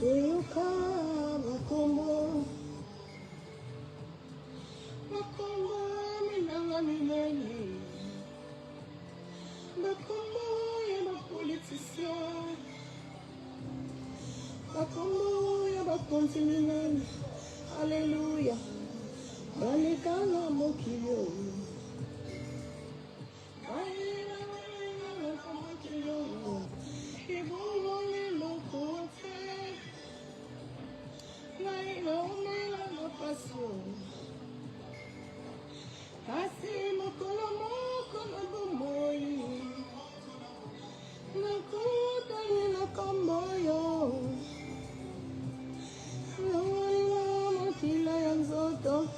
Toyoka makombo. Makombo minanga minene. Makombo ya bapolitisien. Makombo ya bakonzi minene. Alléluia. Balikanga mokilo.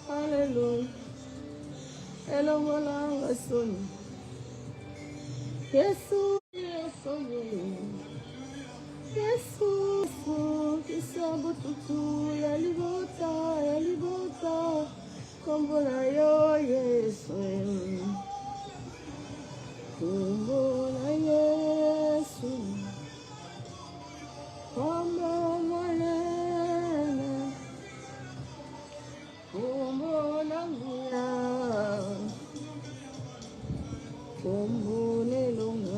Hallelujah. Hello, wala soni. Yesu, Yesu, Yesu, Yesu, tutu ya libota, kombo na yo Yesu, kombo na Yesu, kombo mwanene, kombo na mwana, kombo nelonga.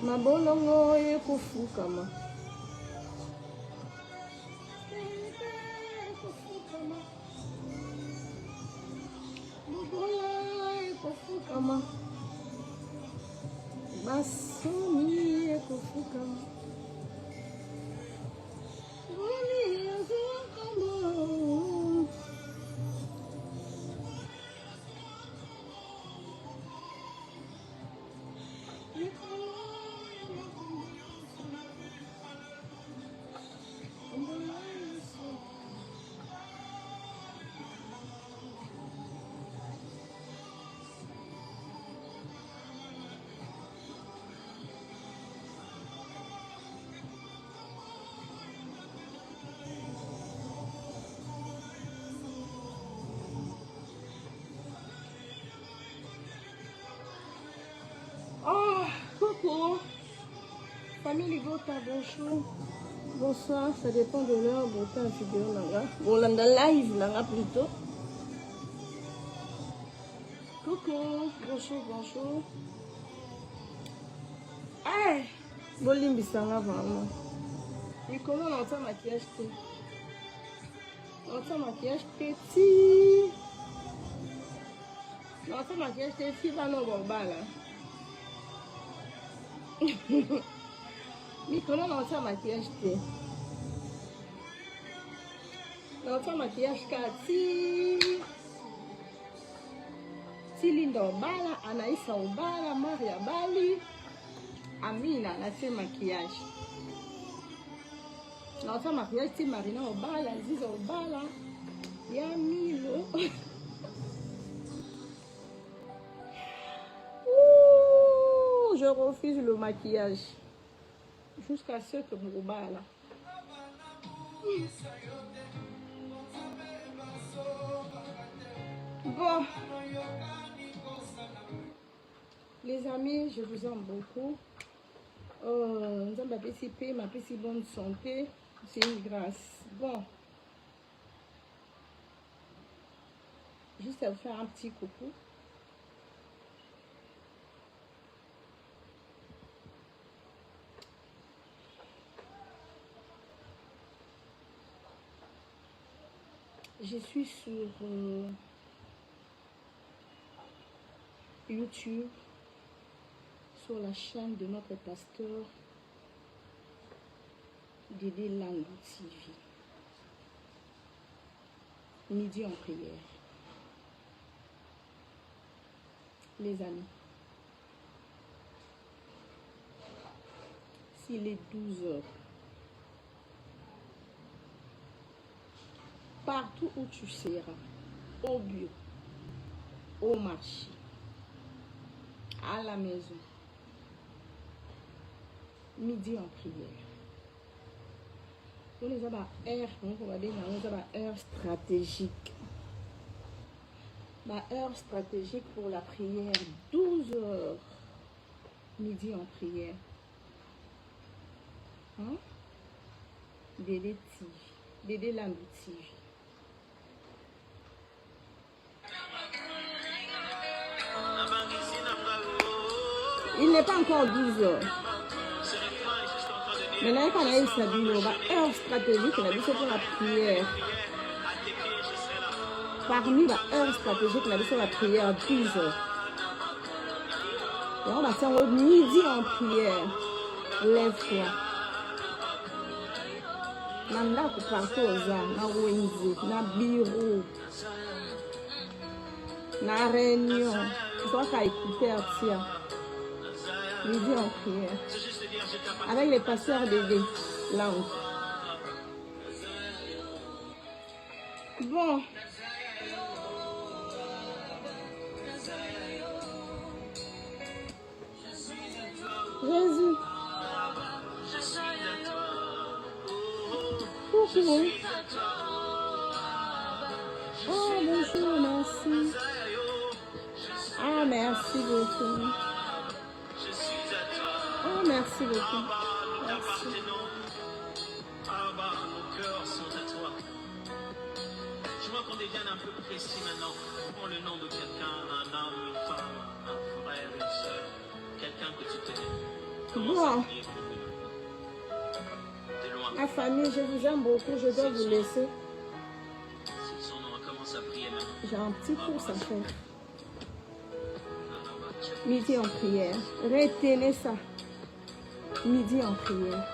Mabolongo ekufukama. Mabolongo ekufukama. Basumi ekufukama. Boni ekufukama. Oh, coucou. Famille Ligota, bonjour. Bonsoir, ça dépend de l'heure. Bon, t'as une vidéo là. Bon, là, live là, plutôt. Coucou, bonjour, bonjour. Hey, Bolimbi Sanga, vraiment. Et comment on entend maquillage petit? On entend maquillage petit. On entend maquillage petit, va non, bon, bah là. Nicolas lance maquillage te. Lance maquillage kati. Tilinda Obala, Anaïsa Obala, Maria Bali, Amina lance maquillage. Lance maquillage ti Marina Obala, Ziza Obala, Yamilo. Je refuse le maquillage. Jusqu'à ce que vous là. Bon. Les amis, je vous aime beaucoup. Nous avons ma petite bonne santé. C'est une grâce. Bon. Juste à vous faire un petit coucou. Je suis sur YouTube, sur la chaîne de notre pasteur Dédé Langou TV. Midi en prière. Les amis, s'il est 12 heures, partout où tu seras, au bureau, au marché, à la maison, midi en prière. On les a heure stratégique. Ma heure stratégique pour la prière, 12 heures, midi en prière. Hein? Dédé TV, Dédé Lambi TV. Il n'est pas encore 12 heures. Mais là, quand il s'habille, on va heure stratégique, la vie c'est pour la prière. Parmi la heure stratégique, la vie c'est la prière, 12 heures. Et on va faire au midi en prière. Lève-toi. Nanda ku partout aux âmes, na wenzi, na bureau, na réunion. Toi qui as écouté Artia. Midi en prière. Avec les pasteurs Dédé Lambi. Bon. Jésus. Coucou. Oh, bonjour, merci. Ah, merci beaucoup. Oh, merci beaucoup. Merci. Nos cœurs sont à toi. Je vois qu'on devient un peu précis maintenant. Prends le nom de quelqu'un, un homme, une femme, un frère, une soeur, quelqu'un que tu connais. Bon. La famille, je vous aime beaucoup. Je dois vous laisser. J'ai un petit cours à faire. Midi en prière. Retenez ça. Midi en prière.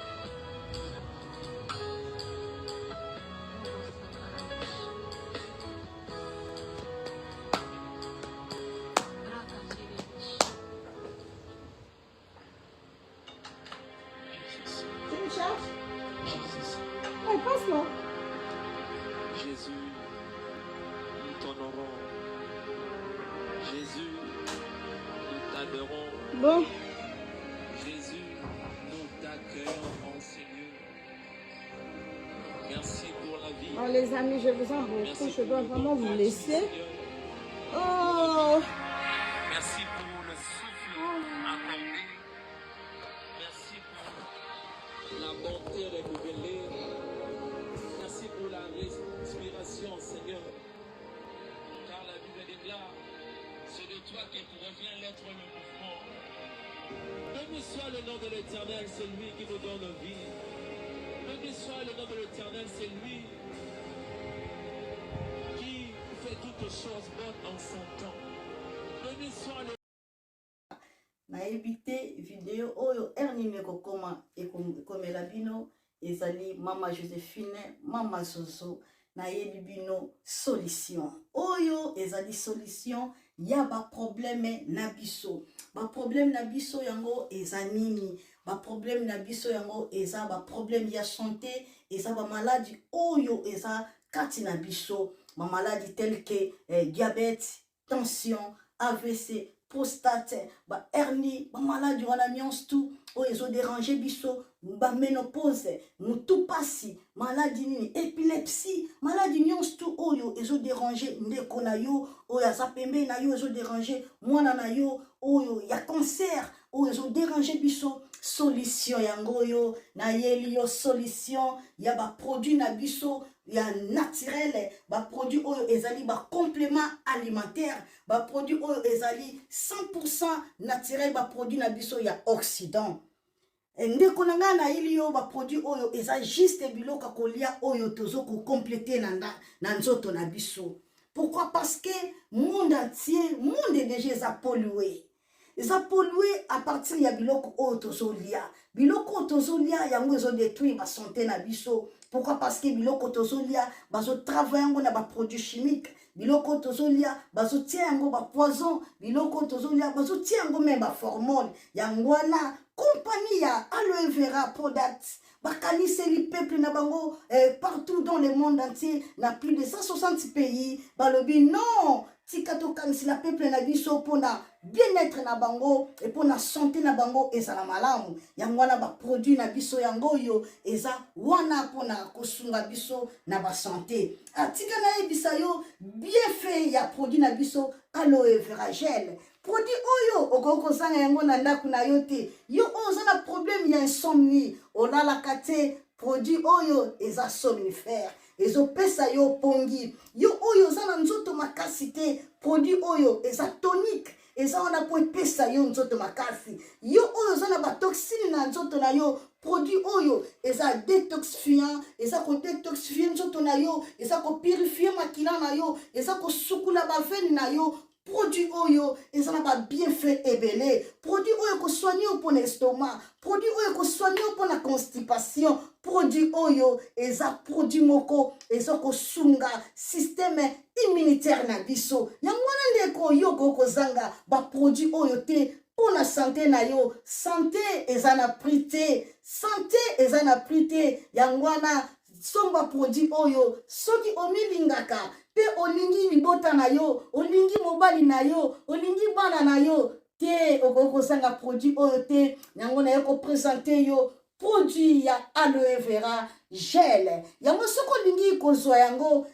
Tu me cherches? Ouais, passe-moi. Jésus, nous t'honorons. Jésus, nous t'adorons. Bon. Jésus, nous t'accueillons en Seigneur. Merci pour la vie. Oh, les amis, je vous aime beaucoup. Je dois vraiment vous laisser. Oh. Merci pour le souffle accordé. Merci pour la bonté renouvelée. Merci pour la respiration, Seigneur. Car la Bible déclare, c'est de toi que provient l'être et le mouvement. Béni soit le nom de l'Éternel, c'est lui qui nous donne vie. Béni soit le nom de l'Éternel, c'est lui qui fait toutes choses bonnes en son temps. Béni soit le nayebi te video oyo ernime kokoma ekomela bino ezali mama Joséphine mama Zozo nayebi bino solution oyo ezali solution ya ba problème na biso yango eza nini ba problème na biso yango eza ba problème ya santé eza ba maladie oyo eza kati na biso ba maladie telle que diabète, tension, AVC, prostate, ba hernie, ba maladie wana nyonso tout oyo ezo déranger biso, ba ménopause, mutu pasi, maladie nini, épilepsie, maladie nyonso tout oyo ezo déranger ndeko na yo, oyo aza pembe na yo ezo déranger mwana na yo, oyo ya cancer, oyo ezo déranger biso, solution yango yo, na yeli yo solution ya ba produit na biso ya naturel, ba produit oyo ezali ba complément alimentaire, ba produit oyo ezali 100% naturel, ba produit na biso ya Occident. Ndeko na nga na ili yo ba produit oyo eza juste biloko kolia oyo tozo ko compléter na nzoto na biso. Pourquoi? Parce que monde entier, monde déjà eza pollué. Eza pollué à partir ya biloko oyo tozo lia. Biloko tozo lia yango ezo détruire ba santé na biso. Pourquoi? Parce que biloko tozo lia bazo travailler yango na ba produits chimiques. Biloko tozo lia bazo tia yango ba poison. Biloko tozo lia bazo tia yango même ba hormone. Yango wana compagnie ya aloe vera product bakanisi li peuple na bango partout dans le monde entier, na plus de 160 pays, balobi non, tika tokanisi la peuple na biso pona bien-être na bango et pona santé na bango ezala malamu. Yango wana ba produit na biso yango yo eza wana pona kosunga biso na ba santé. Atika na ebisa yo bien fait ya produit na biso aloe vera gel. Produit oyo okoko sanga yango na ndaku na yo te. Yo oza na problème ya insomnie, olala kate produit oyo eza somnifère. Ezo pesa yo pongi. Yo oyo oza na nzoto makasi te, produit oyo eza tonique. Eza wana po pesa yo nzoto makasi. Yo oyo oza na ba toxine na nzoto na yo, produit oyo eza détoxifiant, eza ko détoxifier nzoto na yo, eza ko purifier makila na yo, eza ko sukula ba veine na yo. Produit oyo ezana ba bienfait ebele. Produit oyo ko soigner pour l'estomac, produit oyo ko soigner pour la constipation, produit oyo eza produit moko eza ko sunga système immunitaire na biso. Yango wana ndeko yo ko zanga ba produit oyo te pour la santé na yo. Santé ezana prité, santé ezana prité. Yango wana somba produit oyo soki omilingaka pe olingi libota na yo, olingi mobali na yo, olingi bana na yo te okoko sanga produit oyo te. Yango na yoko présenter yo produit ya aloe vera gel. Yango soko olingi kozwa yango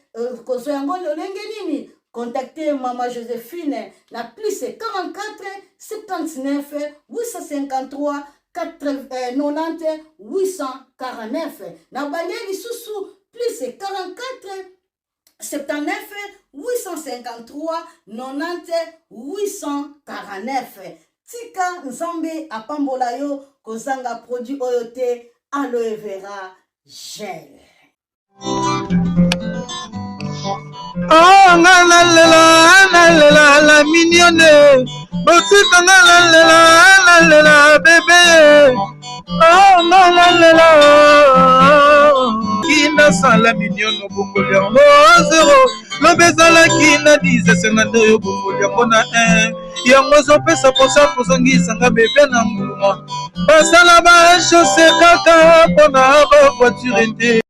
lolenge nini, contactez Maman Joséphine na plus 44 79 853 90 849. Na balieli susu plus 44 79 853 90 849. Tika nzambe apambola yo kozanga produit oyo te aloe vera gel. Oh la mignonne, botika la bébé. Oh kina sala mignonne bokoli yango 0 lobezala kina 10 52 yo bokoli yango na 1 yango zopesa posa kozongisanga bebe na mbuma basala ba chausse kaka mpona ba voiture te.